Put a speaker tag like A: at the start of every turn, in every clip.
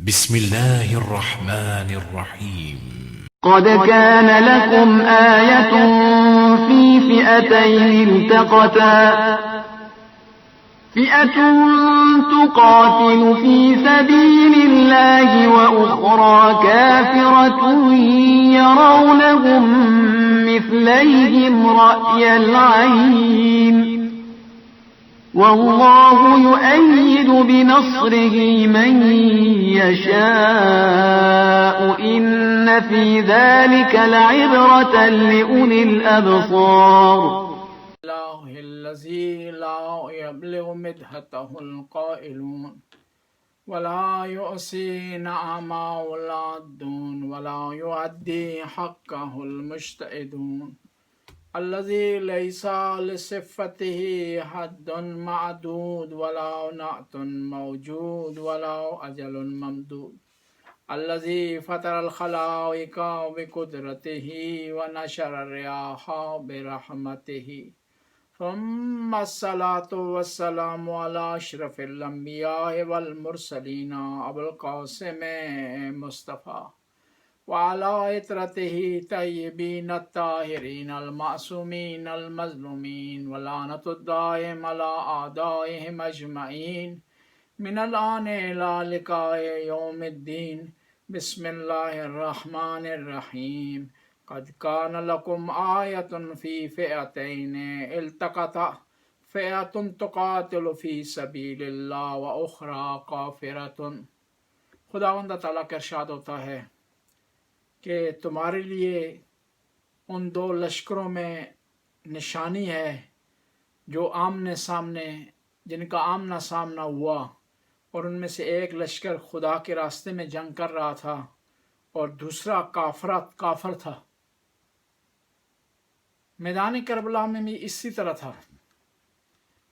A: بسم الله الرحمن الرحيم.
B: قد كان لكم آية في فئتين التقتا فئة تقاتل في سبيل الله وأخرى كافرة يرونهم مثليهم رأي العين والله يؤيد بنصره من يشاء إن في ذلك لعبرة لأولي الأبصار.
C: الله الذي لا يبلغ مدحته القائلون ولا يؤسي نعمه العادون ولا يؤدي حقه المجتهدون الذي ليس لصفته حد معدود ولا نعت موجود ولا أجل ممدود الذي فطر الخلائق بقدرته ونشر الرياح برحمته ثم الصلاة والسلام على أشرف الأنبياء والمرسلين أبو القاسم مصطفى وعلى عترته طيبين الطاهرين المعصومين المظلومين ولعنة الدائم على أعدائهم أجمعين من الآن إلى لقاء يوم الدين. بسم الله الرحمن الرحيم. قد كان لكم آية في فئتين التقتا فئة تقاتل في سبيل اللہ وأخرى کافرة. خداوند تعالیٰ کا ارشاد ہوتا ہے کہ تمہارے لیے ان دو لشکروں میں نشانی ہے جو جن کا آمنا سامنا ہوا، اور ان میں سے ایک لشکر خدا کے راستے میں جنگ کر رہا تھا اور دوسرا کافر تھا. میدان کربلا میں بھی اسی طرح تھا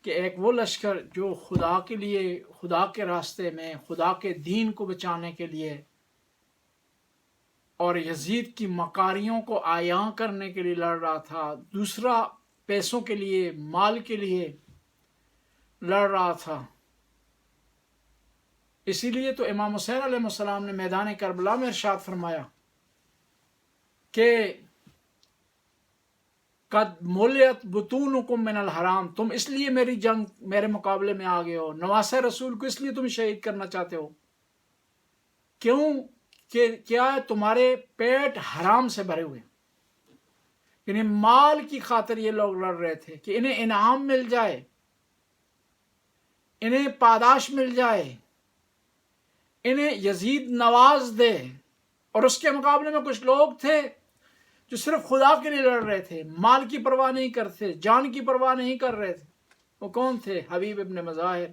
C: کہ ایک وہ لشکر جو خدا کے لیے، خدا کے راستے میں، خدا کے دین کو بچانے کے لیے اور یزید کی مکاریوں کو عیاں کرنے کے لیے لڑ رہا تھا، دوسرا پیسوں کے لیے، مال کے لیے لڑ رہا تھا. اسی لیے تو امام حسین علیہ السلام نے میدان کربلا میں ارشاد فرمایا کہ قد ملیت بطونکم من الحرام، تم اس لیے میرے مقابلے میں آ گئے ہو، نواسہ رسول کو اس لیے تم شہید کرنا چاہتے ہو. کیوں؟ کہ کیا ہے، تمہارے پیٹ حرام سے بھرے ہوئے، یعنی مال کی خاطر یہ لوگ لڑ رہے تھے کہ انہیں انعام مل جائے، انہیں پاداش مل جائے، انہیں یزید نواز دے. اور اس کے مقابلے میں کچھ لوگ تھے جو صرف خدا کے لیے لڑ رہے تھے، مال کی پرواہ نہیں کرتے، جان کی پرواہ نہیں کر رہے تھے. وہ کون تھے؟ حبیب ابن مظاہر،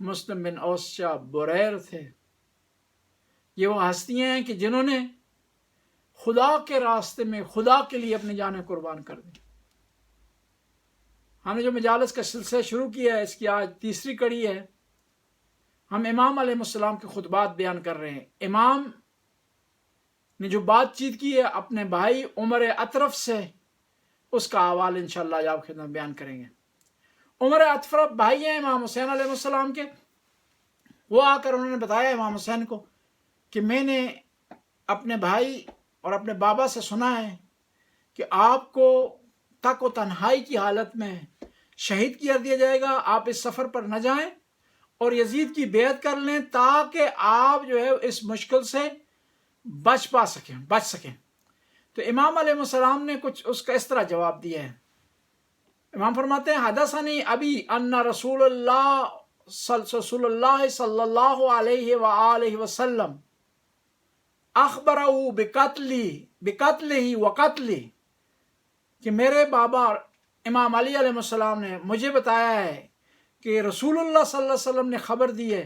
C: مسلم بن اوسجہ، بریر تھے. یہ وہ ہستیاں ہیں کہ جنہوں نے خدا کے راستے میں خدا کے لیے اپنی جانیں قربان کر دی. ہم نے جو مجالس کا سلسلہ شروع کیا ہے، اس کی آج تیسری کڑی ہے. ہم امام علیہ السلام کے خطبات بیان کر رہے ہیں. امام نے جو بات چیت کی ہے اپنے بھائی عمر اطرف سے، اس کا حوالہ انشاءاللہ آپ خدمت بیان کریں گے. عمر اطرف بھائی ہیں امام حسین علیہ السلام کے. وہ آ کر انہوں نے بتایا امام حسین کو کہ میں نے اپنے بھائی اور اپنے بابا سے سنا ہے کہ آپ کو تک و تنہائی کی حالت میں شہید کر دیا جائے گا، آپ اس سفر پر نہ جائیں اور یزید کی بیعت کر لیں تاکہ آپ جو ہے اس مشکل سے بچ سکیں. تو امام علیہ السلام نے کچھ اس کا اس طرح جواب دیا ہے. امام فرماتے ہیں حدثنی ابی ان رسول اللہ صلی اللہ علیہ وآلہ وسلم اخبرہ بقتلہ وقتلہ، کہ میرے بابا امام علی علیہ السلام نے مجھے بتایا ہے کہ رسول اللہ صلی اللہ علیہ وسلم نے خبر دی ہے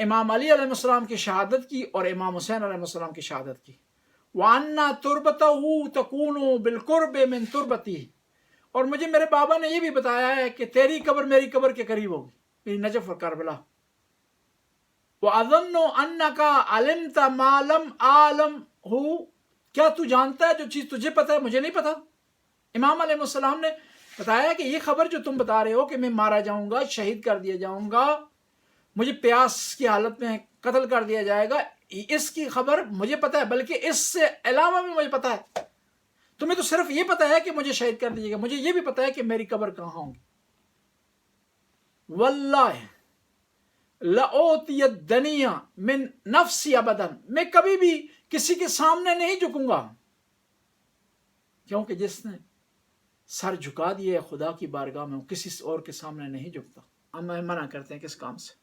C: امام علی علیہ السلام کی شہادت کی اور امام حسین علیہ السلام کی شہادت کی. وَأَنَّ تُرْبَتَهُ تَكُونُ بِالْقُرْبِ مِنْ تُرْبَتِهِ، اور مجھے میرے بابا نے یہ بھی بتایا ہے کہ تیری قبر میری قبر کے قریب ہوگی، یعنی نجف اور کربلا. وَأَظُنُّ أَنَّكَ عَلِمْتَ مَا لَمْ أَعْلَمْهُ، کیا تو جانتا ہے جو چیز تجھے پتہ ہے مجھے نہیں پتہ. امام علیہ السلام نے بتایا کہ یہ خبر جو تم بتا رہے ہو کہ میں مارا جاؤں گا، شہید کر دیا جاؤں گا، مجھے پیاس کی حالت میں قتل کر دیا جائے گا، اس کی خبر مجھے پتہ ہے، بلکہ اس سے علاوہ بھی مجھے پتہ ہے۔ تمہیں تو صرف یہ پتہ ہے کہ مجھے شہید کر دیجیے گا، مجھے یہ بھی پتہ ہے کہ میری قبر کہاں ہوگی۔ واللہ لأوتی الدنیا من نفسی ابدا، میں کبھی بھی کسی کے سامنے نہیں جھکوں گا، کیونکہ جس نے سر جھکا دیا ہے خدا کی بارگاہ میں، وہ کسی اور کے سامنے نہیں جھکتا۔ ہم منع کرتے ہیں کس کام سے؟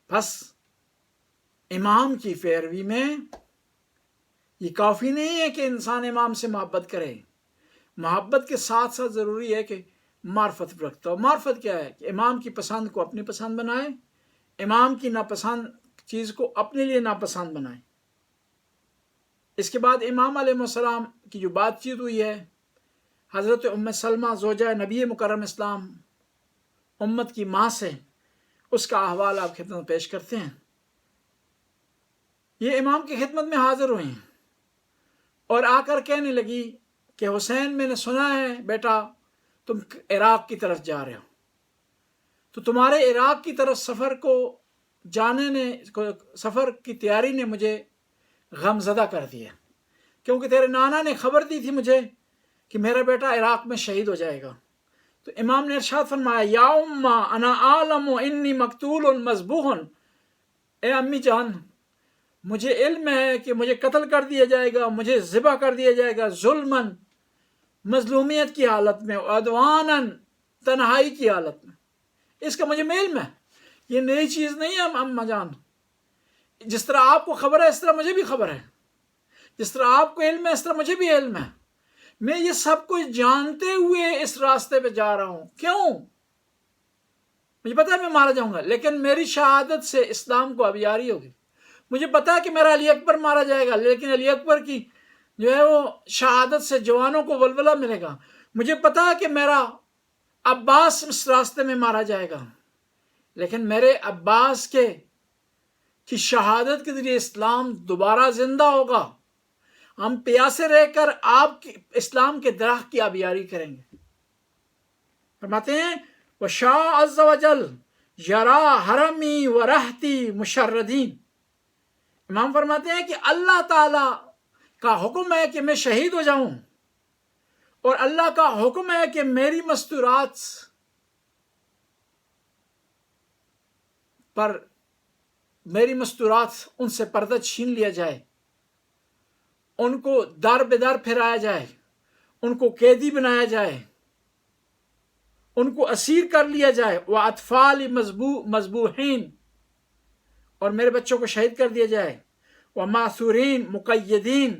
C: بس امام کی پیروی میں یہ کافی نہیں ہے کہ انسان امام سے محبت کرے، محبت کے ساتھ ساتھ ضروری ہے کہ معرفت بھی رکھتا ہو۔ معرفت کیا ہے؟ کہ امام کی پسند کو اپنی پسند بنائے، امام کی ناپسند چیز کو اپنے لیے ناپسند بنائے۔ اس کے بعد امام علیہ السلام کی جو بات چیت ہوئی ہے حضرت ام سلمہ زوجہ نبی مکرم اسلام، امت کی ماں سے، اس کا احوال آپ خدمت میں پیش کرتے ہیں۔ یہ امام کی خدمت میں حاضر ہوئی اور آ کر کہنے لگی کہ حسین، میں نے سنا ہے بیٹا تم عراق کی طرف جا رہے ہو، تو تمہارے عراق کی طرف سفر کی تیاری نے مجھے غمزدہ کر دیا، کیونکہ تیرے نانا نے خبر دی تھی مجھے کہ میرا بیٹا عراق میں شہید ہو جائے گا۔ تو امام نے ارشاد فرمایا، یا اماں انا عالم انی مقتول مذبوح، اے امی جان مجھے علم ہے کہ مجھے قتل کر دیا جائے گا، مجھے ذبح کر دیا جائے گا، ظلماً، مظلومیت کی حالت میں، عدواناً، تنہائی کی حالت میں۔ اس کا مجھے علم ہے، یہ نئی چیز نہیں ہے اماں جان۔ جس طرح آپ کو خبر ہے اس طرح مجھے بھی خبر ہے، جس طرح آپ کو علم ہے اس طرح مجھے بھی علم ہے۔ میں یہ سب کچھ جانتے ہوئے اس راستے پہ جا رہا ہوں۔ کیوں؟ مجھے پتا ہے میں مارا جاؤں گا، لیکن میری شہادت سے اسلام کو آبیاری ہوگی۔ مجھے پتا ہے کہ میرا علی اکبر مارا جائے گا، لیکن علی اکبر کی جو ہے وہ شہادت سے جوانوں کو ولولہ ملے گا۔ مجھے پتا ہے کہ میرا عباس اس راستے میں مارا جائے گا، لیکن میرے عباس کی شہادت کے ذریعے اسلام دوبارہ زندہ ہوگا۔ ہم پیاسے رہ کر آپ اسلام کے درخت کی آبیاری کریں گے۔ فرماتے ہیں وَشَاءَ عَزَّ وَجَلَّ یَرَا حَرَمِی وَرَحْتِی مُشَرَّدِین، امام فرماتے ہیں کہ اللہ تعالی کا حکم ہے کہ میں شہید ہو جاؤں، اور اللہ کا حکم ہے کہ میری مستورات ان سے پردہ چھین لیا جائے، ان کو در بدر پھرایا جائے، ان کو قیدی بنایا جائے، ان کو اسیر کر لیا جائے، وَأَطْفَالِ مَذْبُوحِین، اور میرے بچوں کو شہید کر دیا جائے، وَمَأْثُورِین مُقَیَّدِین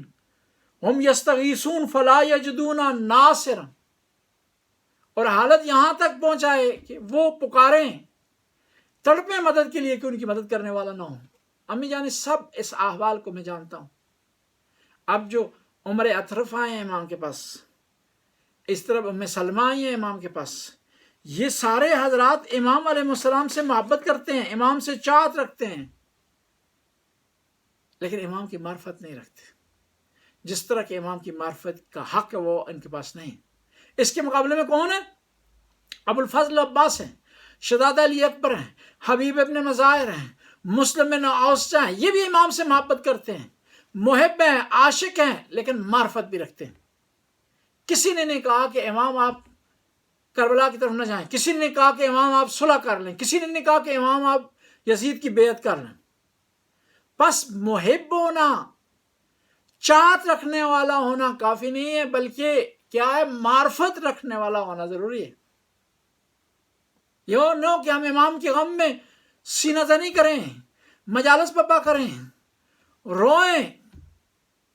C: ہم یستغیثون فلا یجدون ناصرا، اور حالت یہاں تک پہنچائے کہ وہ پکاریں، تڑپیں مدد کے لیے کہ ان کی مدد کرنے والا نہ ہو۔ امی جان سب اس احوال کو میں جانتا ہوں۔ اب جو عمر اطرف آئے ہیں امام کے پاس، اس طرف ام سلمہ آئی ہیں امام کے پاس، یہ سارے حضرات امام علیہ السلام سے محبت کرتے ہیں، امام سے چاہت رکھتے ہیں، لیکن امام کی معرفت نہیں رکھتے۔ جس طرح کے امام کی معرفت کا حق ہے وہ ان کے پاس نہیں۔ اس کے مقابلے میں کون ہے؟ ابو الفضل عباس ہیں، شہزادہ علی اکبر ہیں، حبیب ابن مظاہر ہیں، مسلم بن اوس ہیں، یہ بھی امام سے محبت کرتے ہیں، محب ہیں، عاشق ہیں، لیکن معرفت بھی رکھتے ہیں۔ کسی نے نہیں کہا کہ امام آپ کربلا کی طرف نہ جائیں، کسی نے نہیں کہا کہ امام آپ صلح کر لیں، کسی نے نہیں کہا کہ امام آپ یزید کی بیعت کر لیں۔ بس محب ہونا، چاہت رکھنے والا ہونا کافی نہیں ہے، بلکہ کیا ہے؟ معرفت رکھنے والا ہونا ضروری ہے۔ یہ نو کہ ہم امام کے غم میں سینہ زنی کریں، مجالس پپا کریں، روئیں،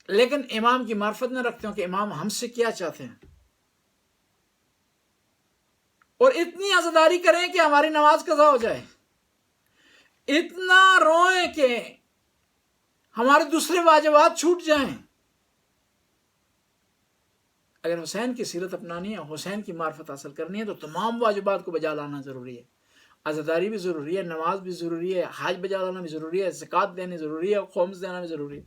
C: لیکن امام کی معرفت نہ رکھتے ہوں کہ امام ہم سے کیا چاہتے ہیں، اور اتنی عزاداری کریں کہ ہماری نماز قضا ہو جائے، اتنا روئیں کہ ہمارے دوسرے واجبات چھوٹ جائیں۔ اگر حسین کی سیرت اپنانی ہے، حسین کی معرفت حاصل کرنی ہے، تو تمام واجبات کو بجا لانا ضروری ہے۔ عزاداری بھی ضروری ہے، نماز بھی ضروری ہے، حج بجا لانا بھی ضروری ہے، زکوٰۃ دینی ضروری ہے، خمس دینا بھی ضروری ہے۔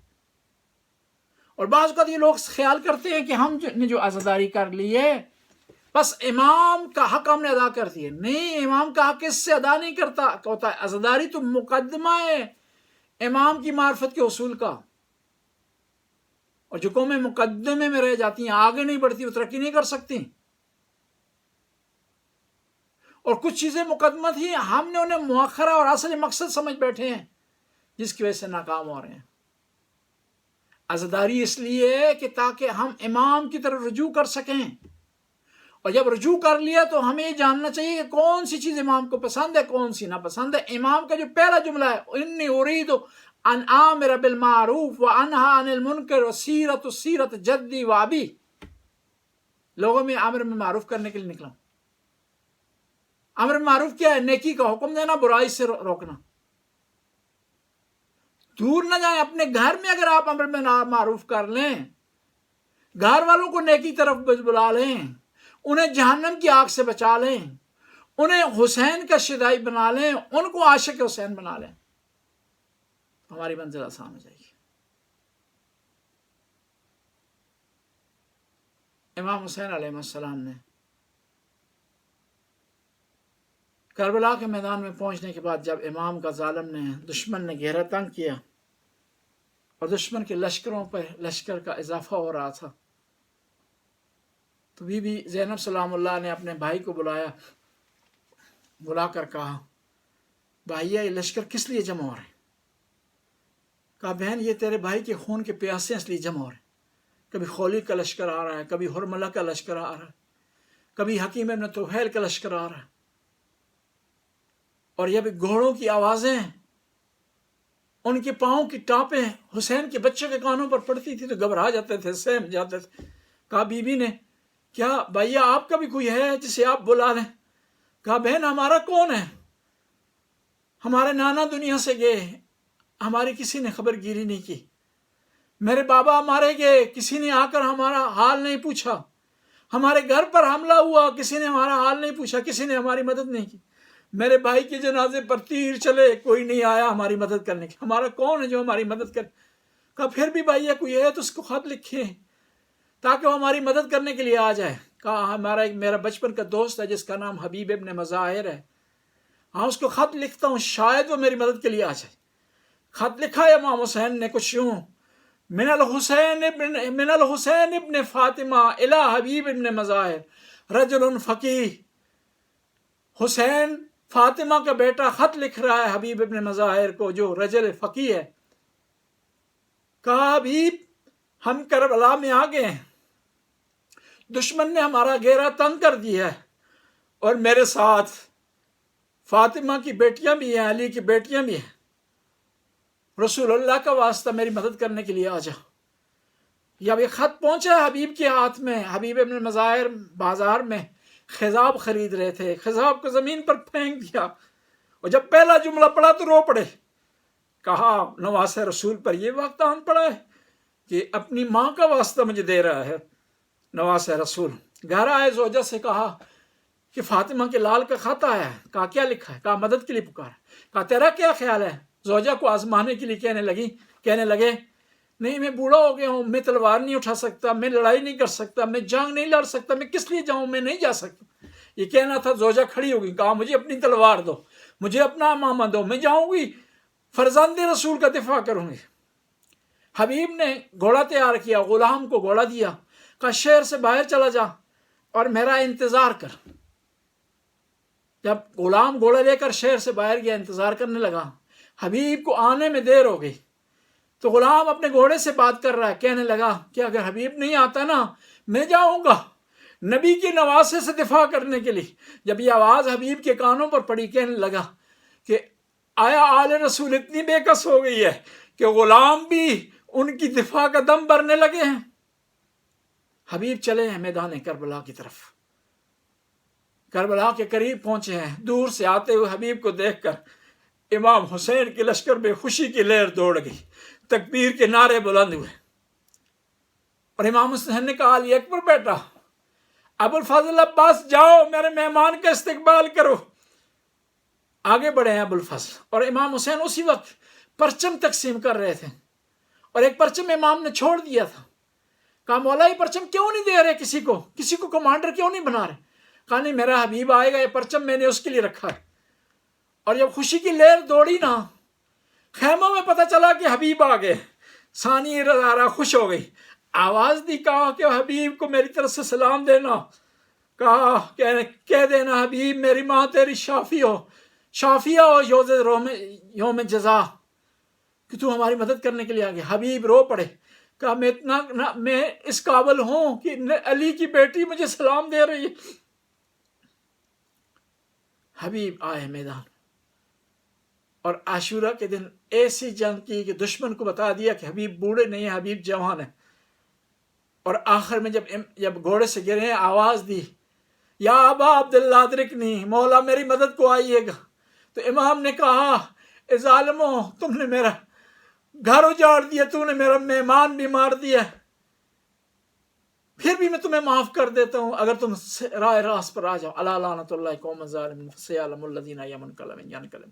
C: اور بعض اوقات یہ لوگ خیال کرتے ہیں کہ ہم نے جو عزاداری کر لی ہے بس امام کا حق ہم نے ادا کر دیا. نہیں، امام کا حق اس سے ادا نہیں کرتا ہوتا ہے. عزاداری تو مقدمہ ہے امام کی معرفت کے اصول کا، اور جو قومیں مقدمے میں رہ جاتی ہیں، آگے نہیں بڑھتی، وہ ترقی نہیں کر سکتی. اور کچھ چیزیں مقدمہ تھیں، ہم نے انہیں مؤخرہ اور اصل مقصد سمجھ بیٹھے ہیں، جس کی وجہ سے ناکام ہو رہے ہیں. عزاداری اس لیے ہے کہ تاکہ ہم امام کی طرف رجوع کر سکیں، اور جب رجوع کر لیا تو ہمیں یہ جاننا چاہیے کہ کون سی چیز امام کو پسند ہے، کون سی ناپسند ہے. امام کا جو پہلا جملہ ہے، انی ارید ان آمر بالمعروف وانہا عن المنکر وسیرت سیرت جدی و ابی، لوگوں میں امر بالمعروف کرنے کے لیے نکلا. امر بالمعروف کیا ہے؟ نیکی کا حکم دینا، برائی سے روکنا. دور نہ جائیں، اپنے گھر میں اگر آپ امر بالمعروف کر لیں، گھر والوں کو نیکی طرف بلا لیں، انہیں جہنم کی آگ سے بچا لیں، انہیں حسین کا شیدائی بنا لیں، ان کو عاشق حسین بنا لیں، ہماری منزل آسان ہو جائے گی. امام حسین علیہ السلام نے کربلا کے میدان میں پہنچنے کے بعد جب امام کا ظالم نے، دشمن نے گھیرا تنگ کیا اور دشمن کے لشکروں پر لشکر کا اضافہ ہو رہا تھا، تو بی بی زینب سلام اللہ نے اپنے بھائی کو بلا کر کہا، بھائیا یہ لشکر کس لیے جمع ہو رہے ہیں؟ کہا بہن یہ تیرے بھائی کے خون کے پیاسے ہیں، اس لیے جمع ہو رہے ہیں. کبھی خولی کا لشکر آ رہا ہے، کبھی حرملہ کا لشکر آ رہا ہے، کبھی حکیم ابن طفیل کا لشکر آ رہا ہے. اور یہ بھی گھوڑوں کی آوازیں، ان کے پاؤں کی ٹاپیں حسین کے بچے کے کانوں پر پڑتی تھی تو گھبرا جاتے تھے، سہم جاتے تھے. کہا بی بی نے، کیا بھائیا آپ کا بھی کوئی ہے جسے آپ بلا لیں؟ کہا بہن ہمارا کون ہے، ہمارے نانا دنیا سے گئے، ہماری کسی نے خبر گیری نہیں کی. میرے بابا مارے گئے، کسی نے آ کر ہمارا حال نہیں پوچھا. ہمارے گھر پر حملہ ہوا، کسی نے ہمارا حال نہیں پوچھا، کسی نے ہماری مدد نہیں کی. میرے بھائی کے جنازے پر تیر چلے، کوئی نہیں آیا ہماری مدد کرنے کی. ہمارا کون ہے جو ہماری مدد کرے؟ کہا پھر بھی بھائی کوئی ہے تو اس کو خط لکھیں تاکہ وہ ہماری مدد کرنے کے لیے آ جائے. کہا میرا بچپن کا دوست ہے جس کا نام حبیب ابن مظاہر ہے، ہاں اس کو خط لکھتا ہوں، شاید وہ میری مدد کے لیے آ جائے. خط لکھا ہے امام حسین نے کچھ یوں، من الحسین ابن فاطمہ الی حبیب ابن مظاہر رجل فقیہ. حسین فاطمہ کا بیٹا خط لکھ رہا ہے حبیب ابن مظاہر کو جو رجل فقیہ ہے. کہا حبیب ہم کربلا میں آ گئے ہیں، دشمن نے ہمارا گھیرا تنگ کر دیا ہے، اور میرے ساتھ فاطمہ کی بیٹیاں بھی ہیں، علی کی بیٹیاں بھی ہیں. رسول اللہ کا واسطہ میری مدد کرنے کے لیے آ جا. جب یہ خط پہنچا حبیب کے ہاتھ میں، حبیب ابن مظاہر بازار میں خضاب خرید رہے تھے، خضاب کو زمین پر پھینک دیا، اور جب پہلا جملہ پڑھا تو رو پڑے. کہا نواس رسول پر یہ وقت آن پڑا ہے کہ اپنی ماں کا واسطہ مجھے دے رہا ہے. نواس رسول گھر آئے، زوجہ سے کہا کہ فاطمہ کے لال کا خط آیا ہے. کہا کیا لکھا ہے؟ کہا مدد کے لیے پکارا. کہا تیرا کیا خیال ہے؟ زوجہ کو آزمانے کے لیے کہنے لگے نہیں میں بوڑھا ہو گیا ہوں، میں تلوار نہیں اٹھا سکتا، میں لڑائی نہیں کر سکتا، میں جنگ نہیں لڑ سکتا، میں کس لیے جاؤں، میں نہیں جا سکتا. یہ کہنا تھا، زوجہ کھڑی ہوگی. کہا مجھے اپنی تلوار دو، مجھے اپنا امامہ دو، میں جاؤں گی، فرزند رسول کا دفاع کروں گی. حبیب نے گھوڑا تیار کیا، غلام کو گھوڑا دیا، کہا شہر سے باہر چلا جا اور میرا انتظار کر. جب غلام گھوڑا لے کر شہر سے باہر گیا، انتظار کرنے لگا. حبیب کو آنے میں دیر ہو گئی تو غلام اپنے گھوڑے سے بات کر رہا ہے، کہنے لگا کہ اگر حبیب نہیں آتا نا میں جاؤں گا نبی کے نواسے سے دفاع کرنے کے لیے. جب یہ آواز حبیب کے کانوں پر پڑی، کہنے لگا کہ آیا آل رسول اتنی بے کس ہو گئی ہے کہ غلام بھی ان کی دفاع کا دم بھرنے لگے ہیں. حبیب چلے ہیں میدان کربلا کی طرف، کربلا کے قریب پہنچے ہیں. دور سے آتے ہوئے حبیب کو دیکھ کر امام حسین کے لشکر میں خوشی کی لہر دوڑ گئی، تکبیر کے نعرے بلند ہوئے. اور امام حسین نے کہا علی اکبر بیٹا، ابو الفضل عباس جاؤ میرے مہمان کا استقبال کرو. آگے بڑھے ہیں ابو الفضل اور امام حسین اسی وقت پرچم تقسیم کر رہے تھے، اور ایک پرچم امام نے چھوڑ دیا تھا. کہا مولا یہ پرچم کیوں نہیں دے رہے کسی کو کمانڈر کیوں نہیں بنا رہے؟ کہا نہیں میرا حبیب آئے گا، یہ پرچم میں نے اس کے لیے رکھا ہے۔ اور جب خوشی کی لہر دوڑی نا، خیموں میں پتہ چلا کہ حبیب آ گئے، ثانی رضا خوش ہو گئی، آواز دی، کہا کہ حبیب کو میری طرف سے سلام دینا، کہا کہہ دینا حبیب میری ماں تیری شافیہ ہو یوم جزا، کہ تو ہماری مدد کرنے کے لیے آ گیا۔ حبیب رو پڑے، کہا میں اس قابل ہوں کہ علی کی بیٹی مجھے سلام دے رہی ہے۔ حبیب آئے میدان، اور عاشورہ کے دن ایسی جنگ کی کہ دشمن کو بتا دیا کہ حبیب بوڑھے نہیں ہیں، حبیب جوان ہے۔ اور آخر میں جب گھوڑے سے گرے، آواز دی یا ابا عبداللہ ادرکنی، مولا میری مدد کو آئیے گا۔ تو امام نے کہا اے ظالمو، تم نے میرا گھر اجاڑ دیا، تم نے میرا مہمان بھی مار دیا، پھر بھی میں تمہیں معاف کر دیتا ہوں اگر تم راہ راست پر آ جاؤ۔ الا لعنۃ اللہ قوم الظالمین فسیعلم الذین ینقلبون من ینقلب۔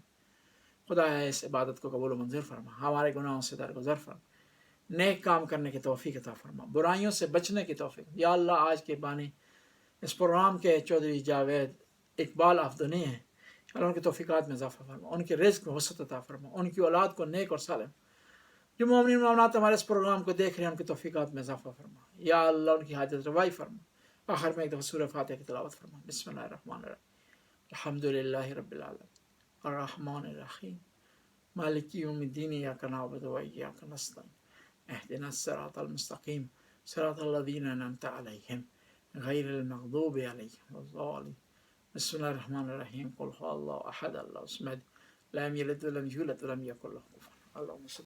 C: خدایا اس عبادت کو قبول و منظور فرما، ہمارے گناہوں سے درگزر فرما، نیک کام کرنے کی توفیق عطا فرما، برائیوں سے بچنے کی توفیق۔ یا اللہ آج کے بانی اس پروگرام کے چودھری جاوید اقبال افدنی ہیں، اللہ ان کی توفیقات میں اضافہ فرما، ان کے رزق میں وسعت عطا فرما، ان کی اولاد کو نیک اور صالح، جو مومنین مومنات ہمارے اس پروگرام کو دیکھ رہے ہیں ان کی توفیقات میں اضافہ فرما، یا اللہ ان کی حاجت روائی فرما۔ آخر میں ایک دفعہ سورہ فاتحہ کی تلاوت فرما۔ بسم اللہ الرحمن الرحیم، الحمد للہ رب العالمین الرحمن الرحیم مالک یوم الدین، ایاک نعبد و ایاک نستعین، اہدنا الصراط المستقیم صراط الذین انعمت علیہم غیر المغضوب علیہم الضالین۔ بسم اللہ الرحمن الرحیم، قل هو اللہ احد اللہ الصمد لم یلد ولم یولد ولم یکن له کفوا احد۔ اللہم صل